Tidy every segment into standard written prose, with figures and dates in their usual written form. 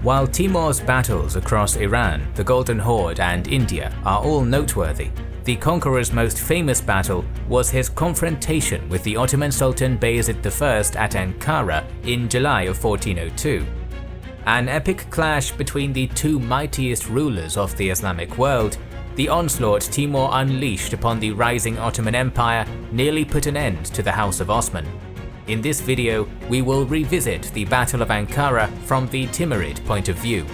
While Timur's battles across Iran, the Golden Horde and India are all noteworthy, the conqueror's most famous battle was his confrontation with the Ottoman Sultan Bayezid I at Ankara in July of 1402. An epic clash between the two mightiest rulers of the Islamic world, the onslaught Timur unleashed upon the rising Ottoman Empire nearly put an end to the House of Osman. In this video, we will revisit the Battle of Ankara from the Timurid point of view.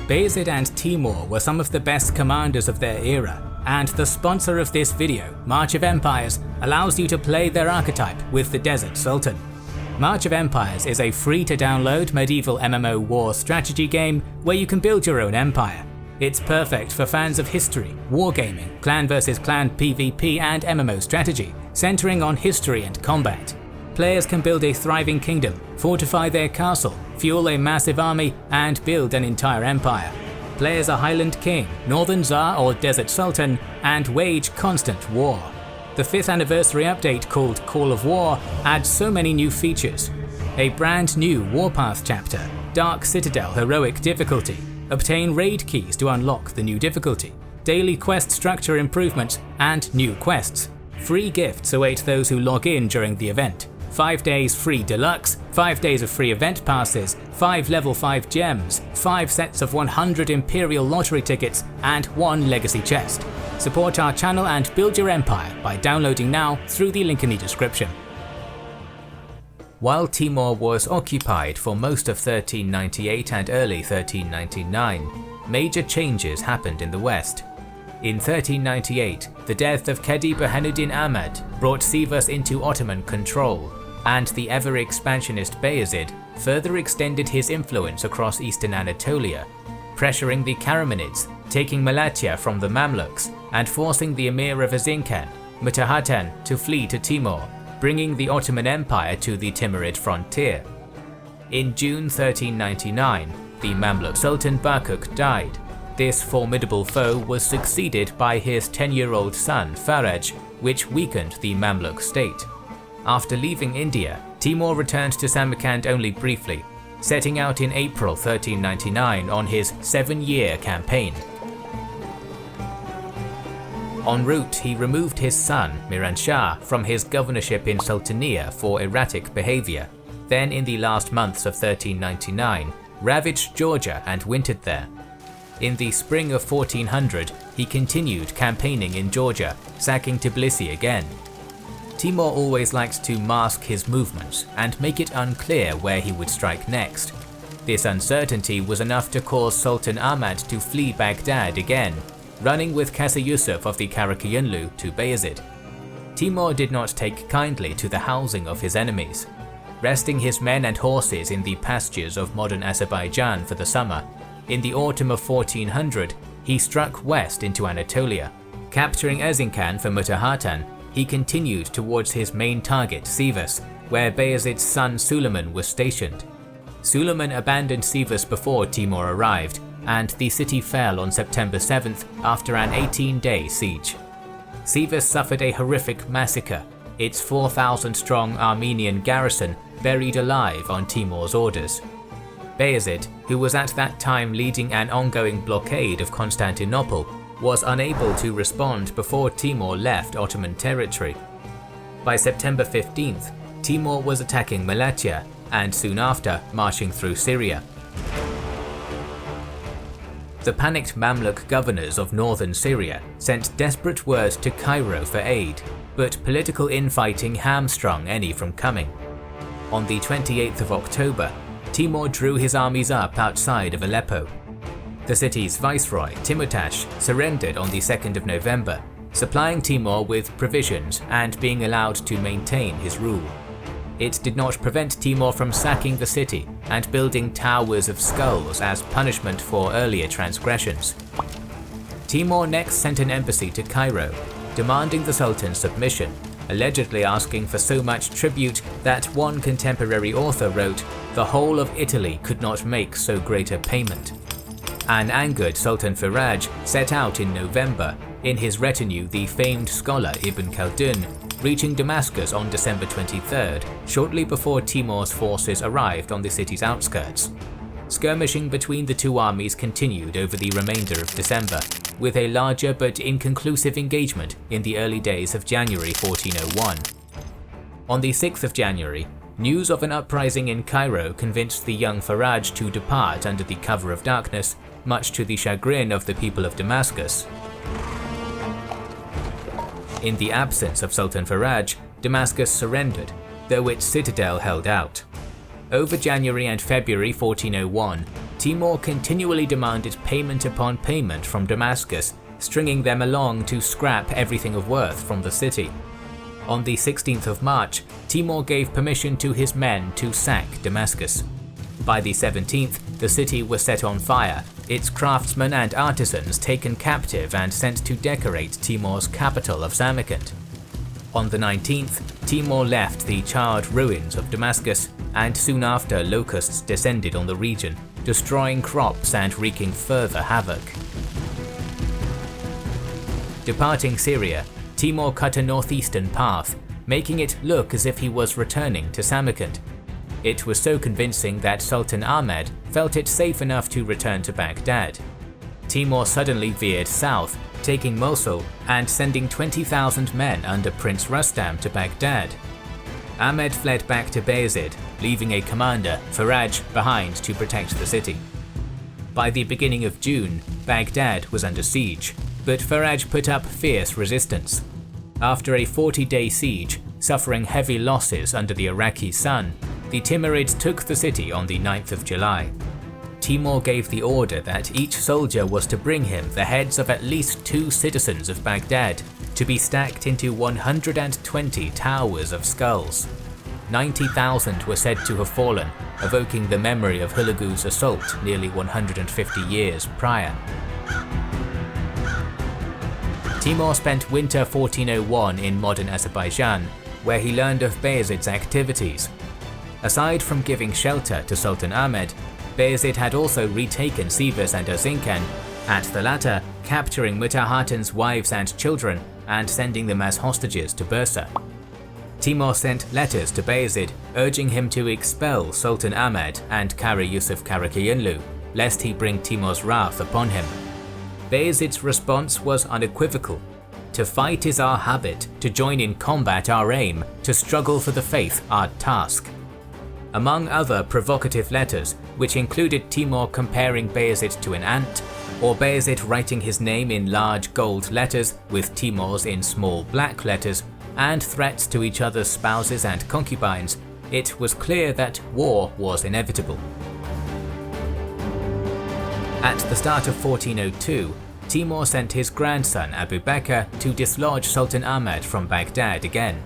Bayezid and Timur were some of the best commanders of their era, and the sponsor of this video, March of Empires, allows you to play their archetype with the Desert Sultan. March of Empires is a free-to-download medieval MMO war strategy game where you can build your own empire. It's perfect for fans of history, wargaming, clan vs clan PvP and MMO strategy, centering on history and combat. Players can build a thriving kingdom, fortify their castle, fuel a massive army, and build an entire empire. Play as a Highland King, Northern Tsar or Desert Sultan, and wage constant war. The 5th anniversary update called Call of War adds so many new features. A brand new Warpath chapter, Dark Citadel Heroic difficulty, obtain raid keys to unlock the new difficulty, daily quest structure improvements, and new quests. Free gifts await those who log in during the event. 5 days free deluxe, 5 days of free event passes, 5 level 5 gems, 5 sets of 100 Imperial lottery tickets, and 1 legacy chest. Support our channel and build your empire by downloading now through the link in the description. While Timur was occupied for most of 1398 and early 1399, major changes happened in the west. In 1398, the death of Kedi Burhanuddin Ahmad brought Sivas into Ottoman control, and the ever-expansionist Bayezid further extended his influence across eastern Anatolia, pressuring the Karamanids, taking Malatya from the Mamluks, and forcing the Emir of Azincan, Mutahatan, to flee to Timor, bringing the Ottoman Empire to the Timurid frontier. In June 1399, the Mamluk Sultan Barkuk died. This formidable foe was succeeded by his 10-year-old son Faraj, which weakened the Mamluk state. After leaving India, Timur returned to Samarkand only briefly, setting out in April 1399 on his 7-year campaign. En route, he removed his son, Miran Shah, from his governorship in Sultania for erratic behavior. Then, in the last months of 1399, ravaged Georgia and wintered there. In the spring of 1400, he continued campaigning in Georgia, sacking Tbilisi again. Timur always liked to mask his movements and make it unclear where he would strike next. This uncertainty was enough to cause Sultan Ahmad to flee Baghdad again, running with Qasi Yusuf of the Karakayunlu to Bayezid. Timur did not take kindly to the housing of his enemies. Resting his men and horses in the pastures of modern Azerbaijan for the summer, in the autumn of 1400, he struck west into Anatolia. Capturing Erzincan for Mutahatan, he continued towards his main target, Sivas, where Bayezid's son Suleiman was stationed. Suleiman abandoned Sivas before Timur arrived, and the city fell on September 7th after an 18-day siege. Sivas suffered a horrific massacre, its 4,000-strong Armenian garrison buried alive on Timur's orders. Bayezid, who was at that time leading an ongoing blockade of Constantinople, was unable to respond before Timur left Ottoman territory. By September 15th, Timur was attacking Malatya and soon after marching through Syria. The panicked Mamluk governors of northern Syria sent desperate word to Cairo for aid, but political infighting hamstrung any from coming. On the 28th of October, Timur drew his armies up outside of Aleppo. The city's viceroy, Timurtash, surrendered on the 2nd of November, supplying Timur with provisions and being allowed to maintain his rule. It did not prevent Timur from sacking the city and building towers of skulls as punishment for earlier transgressions. Timur next sent an embassy to Cairo, demanding the Sultan's submission, allegedly asking for so much tribute that one contemporary author wrote, "The whole of Italy could not make so great a payment." An angered Sultan Faraj set out in November, in his retinue the famed scholar Ibn Khaldun, reaching Damascus on December 23rd, shortly before Timur's forces arrived on the city's outskirts. Skirmishing between the two armies continued over the remainder of December, with a larger but inconclusive engagement in the early days of January 1401. On the 6th of January, news of an uprising in Cairo convinced the young Faraj to depart under the cover of darkness, much to the chagrin of the people of Damascus. In the absence of Sultan Faraj, Damascus surrendered, though its citadel held out. Over January and February 1401, Timur continually demanded payment upon payment from Damascus, stringing them along to scrap everything of worth from the city. On the 16th of March, Timur gave permission to his men to sack Damascus. By the 17th, the city was set on fire, its craftsmen and artisans taken captive and sent to decorate Timur's capital of Samarkand. On the 19th, Timur left the charred ruins of Damascus, and soon after locusts descended on the region, destroying crops and wreaking further havoc. Departing Syria, Timur cut a northeastern path, making it look as if he was returning to Samarkand. It was so convincing that Sultan Ahmed felt it safe enough to return to Baghdad. Timur suddenly veered south, taking Mosul and sending 20,000 men under Prince Rustam to Baghdad. Ahmed fled back to Bayezid, leaving a commander, Faraj, behind to protect the city. By the beginning of June, Baghdad was under siege, but Faraj put up fierce resistance. After a 40-day siege, suffering heavy losses under the Iraqi sun, the Timurids took the city on the 9th of July. Timur gave the order that each soldier was to bring him the heads of at least 2 citizens of Baghdad, to be stacked into 120 towers of skulls. 90,000 were said to have fallen, evoking the memory of Hulagu's assault nearly 150 years prior. Timur spent winter 1401 in modern Azerbaijan, where he learned of Bayezid's activities. Aside from giving shelter to Sultan Ahmed, Bayezid had also retaken Sivas and Erzincan, at the latter capturing Mutahatan's wives and children and sending them as hostages to Bursa. Timur sent letters to Bayezid urging him to expel Sultan Ahmed and Kara Yusuf Karakiyanlu, lest he bring Timur's wrath upon him. Bayezid's response was unequivocal. To fight is our habit, to join in combat our aim, to struggle for the faith our task. Among other provocative letters, which included Timur comparing Bayezid to an ant, or Bayezid writing his name in large gold letters with Timur's in small black letters, and threats to each other's spouses and concubines, it was clear that war was inevitable. At the start of 1402, Timur sent his grandson Abu Bakr to dislodge Sultan Ahmed from Baghdad again.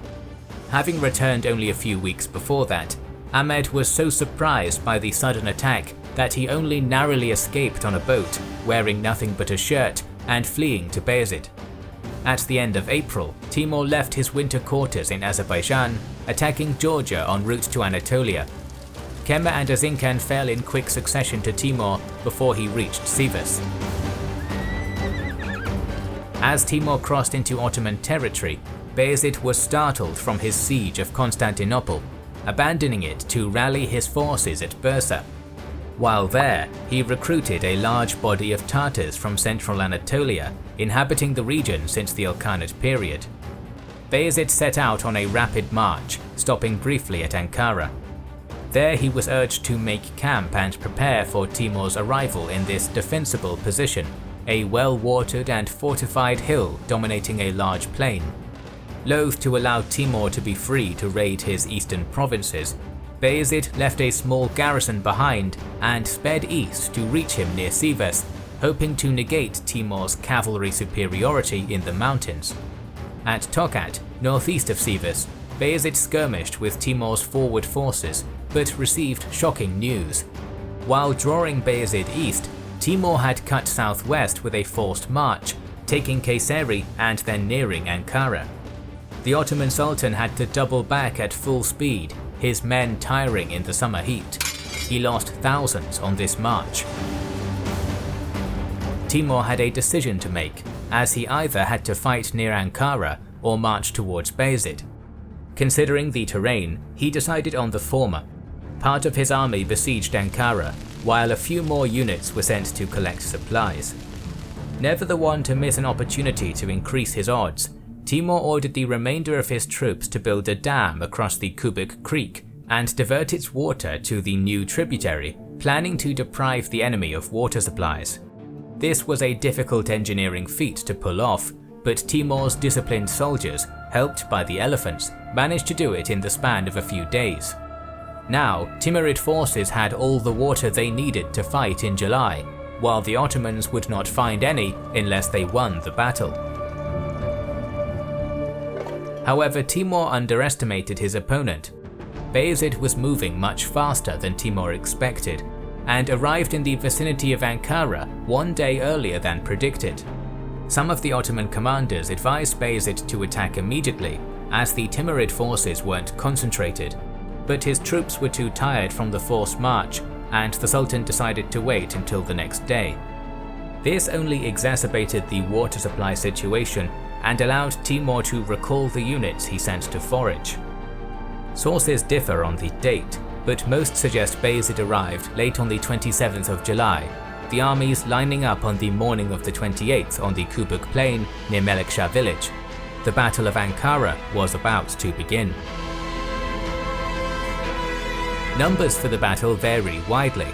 Having returned only a few weeks before that, Ahmed was so surprised by the sudden attack that he only narrowly escaped on a boat, wearing nothing but a shirt, and fleeing to Bayezid. At the end of April, Timur left his winter quarters in Azerbaijan, attacking Georgia en route to Anatolia. Kema and Erzincan fell in quick succession to Timur before he reached Sivas. As Timur crossed into Ottoman territory, Bayezid was startled from his siege of Constantinople, abandoning it to rally his forces at Bursa. While there, he recruited a large body of Tatars from central Anatolia, inhabiting the region since the Ilkhanate period. Bayezid set out on a rapid march, stopping briefly at Ankara. There he was urged to make camp and prepare for Timur's arrival in this defensible position, a well-watered and fortified hill dominating a large plain. Loath to allow Timur to be free to raid his eastern provinces, Bayezid left a small garrison behind and sped east to reach him near Sivas, hoping to negate Timur's cavalry superiority in the mountains. At Tokat, northeast of Sivas, Bayezid skirmished with Timur's forward forces, but received shocking news. While drawing Bayezid east, Timur had cut southwest with a forced march, taking Kayseri and then nearing Ankara. The Ottoman Sultan had to double back at full speed, his men tiring in the summer heat. He lost thousands on this march. Timur had a decision to make, as he either had to fight near Ankara or march towards Bayezid. Considering the terrain, he decided on the former. part of his army besieged Ankara, while a few more units were sent to collect supplies. Never the one to miss an opportunity to increase his odds, Timur ordered the remainder of his troops to build a dam across the Kubuk Creek and divert its water to the new tributary, planning to deprive the enemy of water supplies. This was a difficult engineering feat to pull off, but Timur's disciplined soldiers, helped by the elephants, managed to do it in the span of a few days. Now, Timurid forces had all the water they needed to fight in July, while the Ottomans would not find any unless they won the battle. However, Timur underestimated his opponent. Bayezid was moving much faster than Timur expected, and arrived in the vicinity of Ankara one day earlier than predicted. Some of the Ottoman commanders advised Bayezid to attack immediately, as the Timurid forces weren't concentrated, but his troops were too tired from the forced march, and the Sultan decided to wait until the next day. This only exacerbated the water supply situation and allowed Timur to recall the units he sent to forage. Sources differ on the date, but most suggest Bayezid arrived late on the 27th of July, the armies lining up on the morning of the 28th on the Kubuk plain near Melikshah village. The Battle of Ankara was about to begin. Numbers for the battle vary widely.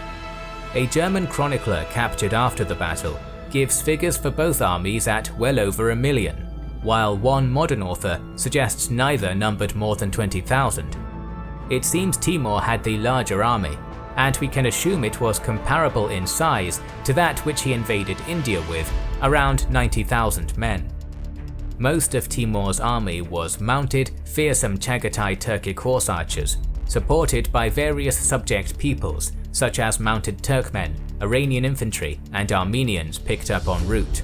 A German chronicler captured after the battle gives figures for both armies at well over 1 million, while one modern author suggests neither numbered more than 20,000. It seems Timur had the larger army, and we can assume it was comparable in size to that which he invaded India with, around 90,000 men. Most of Timur's army was mounted, fearsome Chagatai Turkic horse archers, supported by various subject peoples such as mounted Turkmen, Iranian infantry, and Armenians picked up en route.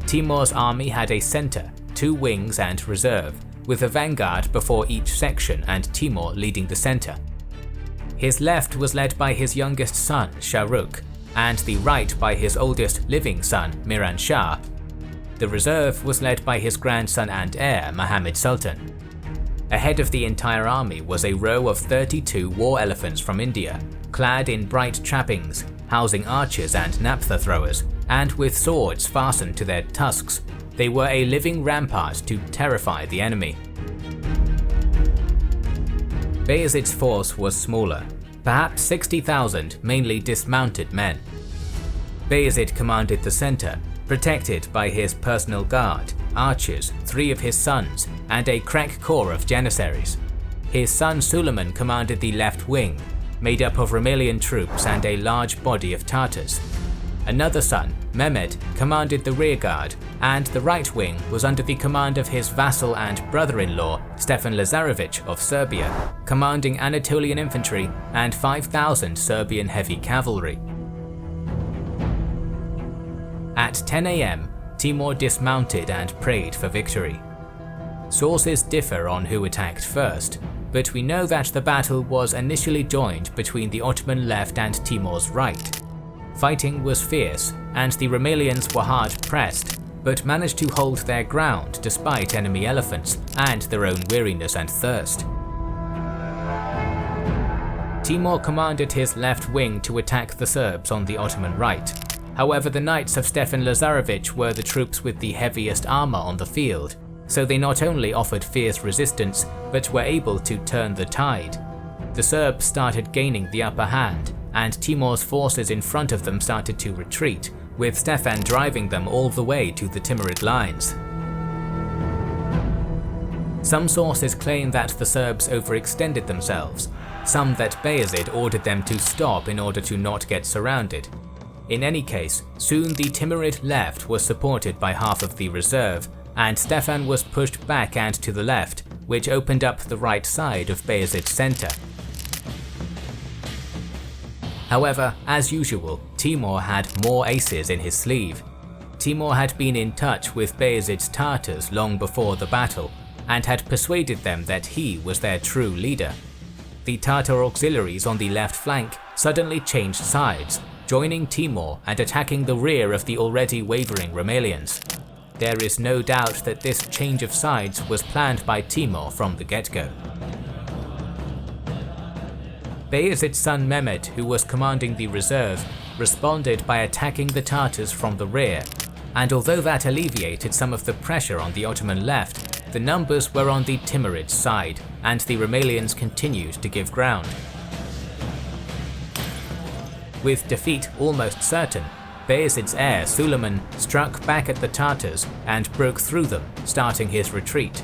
Timur's army had a center, 2 wings and reserve, with a vanguard before each section and Timur leading the center. His left was led by his youngest son, Shahrukh, and the right by his oldest living son, Miran Shah. The reserve was led by his grandson and heir, Muhammad Sultan. Ahead of the entire army was a row of 32 war elephants from India, clad in bright trappings, housing archers and naphtha throwers, and with swords fastened to their tusks. They were a living rampart to terrify the enemy. Bayezid's force was smaller, perhaps 60,000 mainly dismounted men. Bayezid commanded the center, protected by his personal guard, archers, 3 of his sons, and a crack corps of janissaries. His son Suleiman commanded the left wing, made up of Rumelian troops and a large body of Tartars. Another son, Mehmed, commanded the rearguard, and the right wing was under the command of his vassal and brother-in-law, Stefan Lazarevich of Serbia, commanding Anatolian infantry and 5,000 Serbian heavy cavalry. At 10 AM, Timur dismounted and prayed for victory. Sources differ on who attacked first, but we know that the battle was initially joined between the Ottoman left and Timur's right. Fighting was fierce, and the Rumelians were hard pressed, but managed to hold their ground despite enemy elephants and their own weariness and thirst. Timur commanded his left wing to attack the Serbs on the Ottoman right. However, the Knights of Stefan Lazarevich were the troops with the heaviest armor on the field, so they not only offered fierce resistance, but were able to turn the tide. The Serbs started gaining the upper hand, and Timur's forces in front of them started to retreat, with Stefan driving them all the way to the Timurid lines. Some sources claim that the Serbs overextended themselves, some that Bayezid ordered them to stop in order to not get surrounded. In any case, soon the Timurid left was supported by half of the reserve, and Stefan was pushed back and to the left, which opened up the right side of Bayezid's center. However, as usual, Timur had more aces in his sleeve. Timur had been in touch with Bayezid's Tartars long before the battle, and had persuaded them that he was their true leader. The Tartar auxiliaries on the left flank suddenly changed sides, joining Timur and attacking the rear of the already wavering Rumelians. There is no doubt that this change of sides was planned by Timur from the get-go. Bayezid's son Mehmed, who was commanding the reserve, responded by attacking the Tartars from the rear, and although that alleviated some of the pressure on the Ottoman left, the numbers were on the Timurids' side, and the Rumelians continued to give ground. With defeat almost certain, Bayezid's heir Suleiman struck back at the Tartars and broke through them, starting his retreat.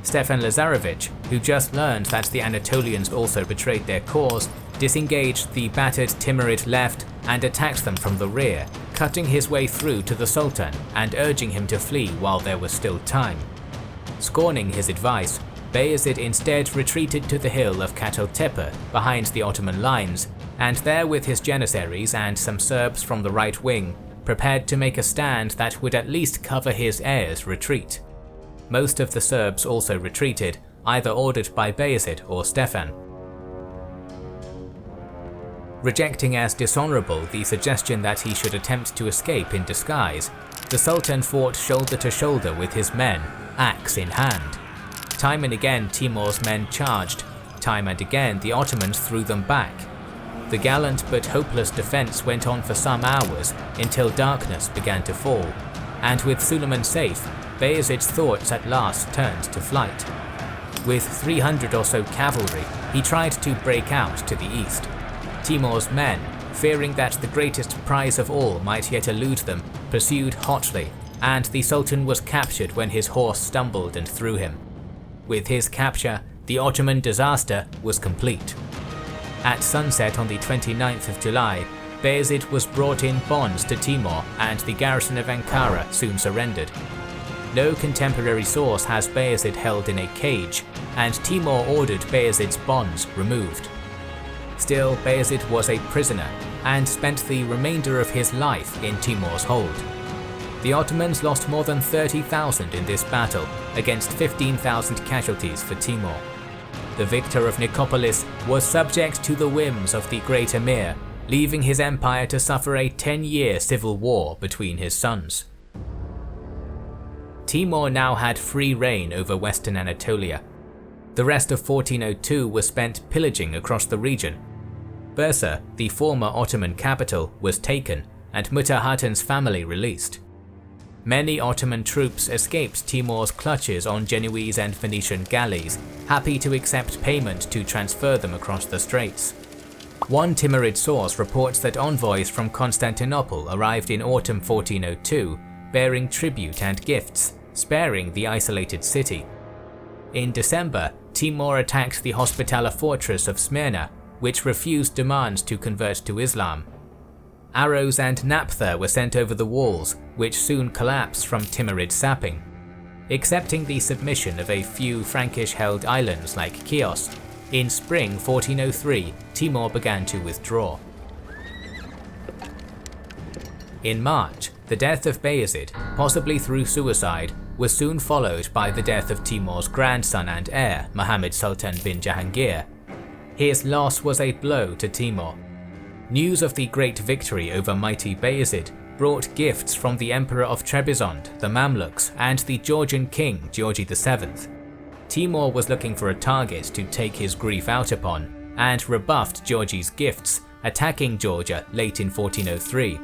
Stefan Lazarevich, who just learned that the Anatolians also betrayed their cause, disengaged the battered Timurid left and attacked them from the rear, cutting his way through to the Sultan and urging him to flee while there was still time. Scorning his advice, Bayezid instead retreated to the hill of Kataltepe behind the Ottoman lines, and there with his janissaries and some Serbs from the right wing, prepared to make a stand that would at least cover his heir's retreat. Most of the Serbs also retreated, either ordered by Bayezid or Stefan. Rejecting as dishonorable the suggestion that he should attempt to escape in disguise, the Sultan fought shoulder to shoulder with his men, axe in hand. Time and again Timur's men charged, time and again the Ottomans threw them back. The gallant but hopeless defense went on for some hours until darkness began to fall, and with Suleiman safe, Bayezid's thoughts at last turned to flight. With 300 or so cavalry, he tried to break out to the east. Timur's men, fearing that the greatest prize of all might yet elude them, pursued hotly, and the Sultan was captured when his horse stumbled and threw him. With his capture, the Ottoman disaster was complete. At sunset on the 29th of July, Bayezid was brought in bonds to Timur, and the garrison of Ankara soon surrendered. No contemporary source has Bayezid held in a cage, and Timur ordered Bayezid's bonds removed. Still, Bayezid was a prisoner, and spent the remainder of his life in Timur's hold. The Ottomans lost more than 30,000 in this battle, against 15,000 casualties for Timur. The victor of Nicopolis was subject to the whims of the great Emir, leaving his empire to suffer a 10-year civil war between his sons. Timur now had free reign over western Anatolia. The rest of 1402 was spent pillaging across the region. Bursa, the former Ottoman capital, was taken, and Mutahatan's family released. Many Ottoman troops escaped Timur's clutches on Genoese and Venetian galleys, happy to accept payment to transfer them across the straits. One Timurid source reports that envoys from Constantinople arrived in autumn 1402, bearing tribute and gifts, sparing the isolated city. In December, Timur attacked the Hospitaller fortress of Smyrna, which refused demands to convert to Islam. Arrows and naphtha were sent over the walls, which soon collapsed from Timurid sapping. Accepting the submission of a few Frankish-held islands like Chios, in spring 1403, Timur began to withdraw. In March, the death of Bayezid, possibly through suicide, was soon followed by the death of Timur's grandson and heir, Muhammad Sultan bin Jahangir. His loss was a blow to Timur. News of the great victory over mighty Bayezid brought gifts from the Emperor of Trebizond, the Mamluks, and the Georgian king Georgi VII. Timur was looking for a target to take his grief out upon, and rebuffed Georgi's gifts, attacking Georgia late in 1403.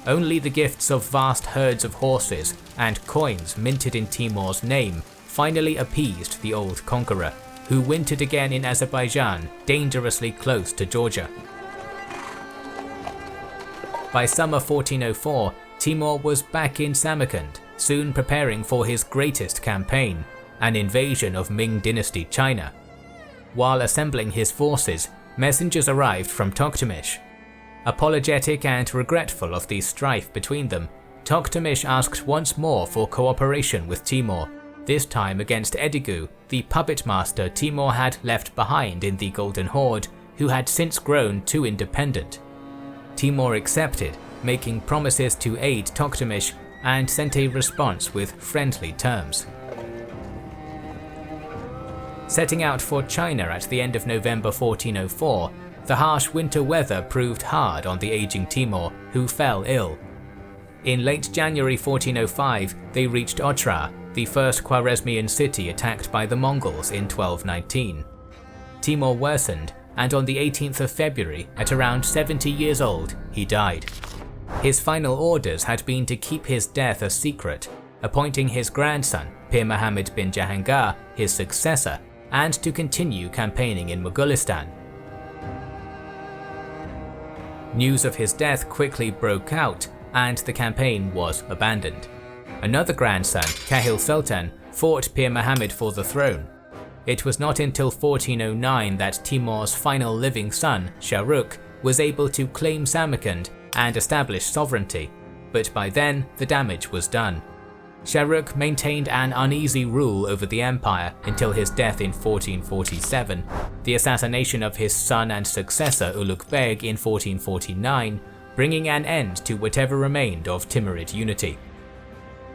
Only the gifts of vast herds of horses and coins minted in Timur's name finally appeased the old conqueror, who wintered again in Azerbaijan, dangerously close to Georgia. By summer 1404, Timur was back in Samarkand, soon preparing for his greatest campaign, an invasion of Ming dynasty China. While assembling his forces, messengers arrived from Toktamish. Apologetic and regretful of the strife between them, Toktamish asked once more for cooperation with Timur, this time against Edigu, the puppet master Timur had left behind in the Golden Horde, who had since grown too independent. Timur accepted, making promises to aid Toktamish, and sent a response with friendly terms. Setting out for China at the end of November 1404, the harsh winter weather proved hard on the aging Timur, who fell ill. In late January 1405, they reached Otrar, the first Khwarezmian city attacked by the Mongols in 1219. Timur worsened, and on the 18th of February, at around 70 years old, he died. His final orders had been to keep his death a secret, appointing his grandson, Pir Muhammad bin Jahangir, his successor, and to continue campaigning in Mongolistan. News of his death quickly broke out, and the campaign was abandoned. Another grandson, Kahil Sultan, fought Pir Muhammad for the throne. It was not until 1409 that Timur's final living son, Shahrukh, was able to claim Samarkand and establish sovereignty, but by then the damage was done. Shahrukh maintained an uneasy rule over the empire until his death in 1447, the assassination of his son and successor Ulugh Beg in 1449, bringing an end to whatever remained of Timurid unity.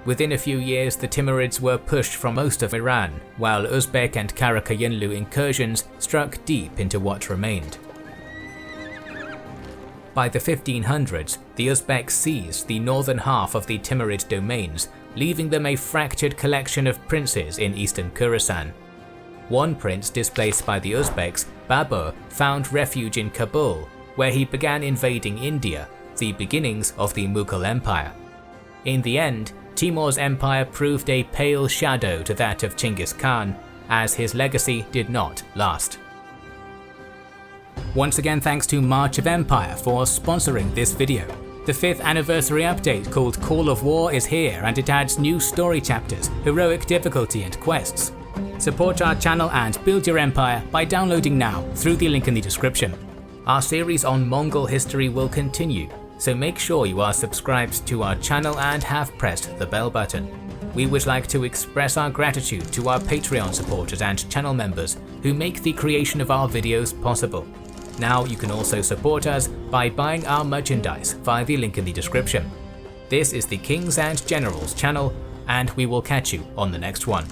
Within a few years, the Timurids were pushed from most of Iran, while Uzbek and Karakayunlu incursions struck deep into what remained. By the 1500s, the Uzbeks seized the northern half of the Timurid domains, leaving them a fractured collection of princes in eastern Khorasan. One prince displaced by the Uzbeks, Babur, found refuge in Kabul, where he began invading India, the beginnings of the Mughal Empire. In the end, Timur's empire proved a pale shadow to that of Chinggis Khan, as his legacy did not last. Once again, thanks to March of Empire for sponsoring this video. The 5th anniversary update called Call of War is here, and it adds new story chapters, heroic difficulty and quests. Support our channel and build your empire by downloading now through the link in the description. Our series on Mongol history will continue, so make sure you are subscribed to our channel and have pressed the bell button. We would like to express our gratitude to our Patreon supporters and channel members who make the creation of our videos possible. Now you can also support us by buying our merchandise via the link in the description. This is the Kings and Generals channel, and we will catch you on the next one.